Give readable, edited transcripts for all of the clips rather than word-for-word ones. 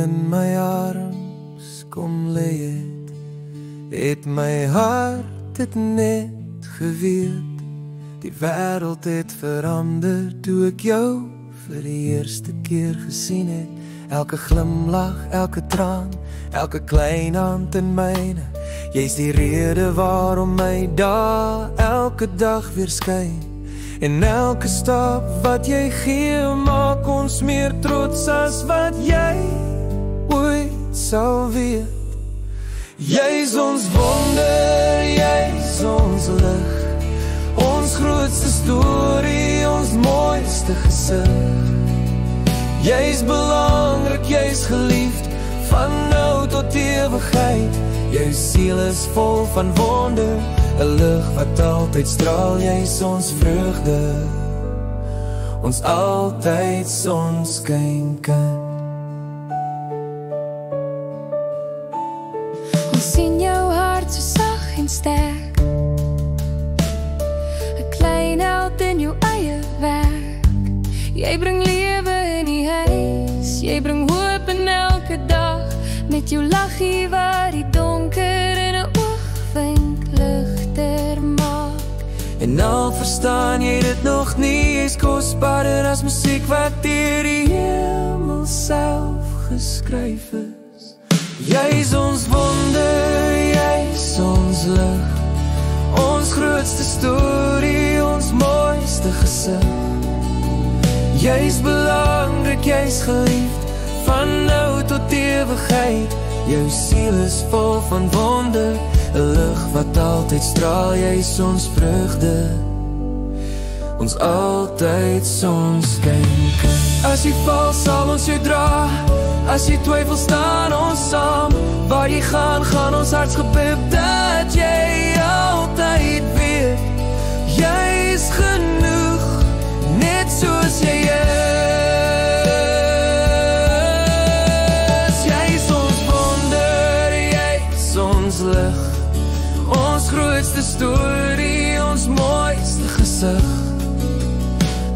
in my arms kom lê het my hart dit net geweet. Die wêreld het verander toe ek jou vir die eerste keer gesien het. Elke glimlach, elke traan, elke klein hand in myne. Jy's die rede waarom my dae elke dag weer skyn. En elke stap wat jy gee maak ons meer trots as wat jy ooit sal weet. Jy's ons wonder, jy's ons lig, ons grootste storie, ons mooiste gesig. Jy's belangrik, jy's geliefd, van nou tot ewigheid. Jou siel is vol van wonder, 'n lig wat altyd straal. Jy's ons vreugde, ons altyd sonskyn kind. Ons sien jou hart so sag en sterk, 'n klein held in jou eie werk. Jy bring lewe in die huis, jy bring hoop in elke dag. Met jou lachie wat die donker in 'n oogwink ligter maak. En al verstaan jy dit nog nie, jy's kosbaarder as musiek wat deur die hemel self geskryf is. Jy's ons wonder, jy's ons lig, ons grootste storie, ons mooiste gesig. Jy's belangrik, jy's geliefd, van nou tot ewigheid. Jou siel is vol van wonder, 'n lig wat altyd straal. Jy's ons vreugde, ons altyd sonskyn kind. As jy val sal ons jou dra, as jy twyfel staan ons saam. Waar jy gaan, gaan ons hartsgebed dat jy altyd weet. Jy's genoeg, net soos jy is. Jy's ons wonder, jy's ons lig, ons grootste storie, ons mooiste gesig.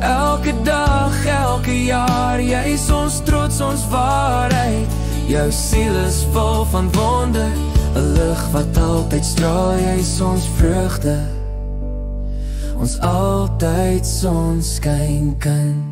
Elke dag, elke jaar, jy's ons trots, ons waarheid. Jou siel is vol van wonder, 'n lig wat altyd straal. Jy's ons vreugde, ons altyd sonskyn kind.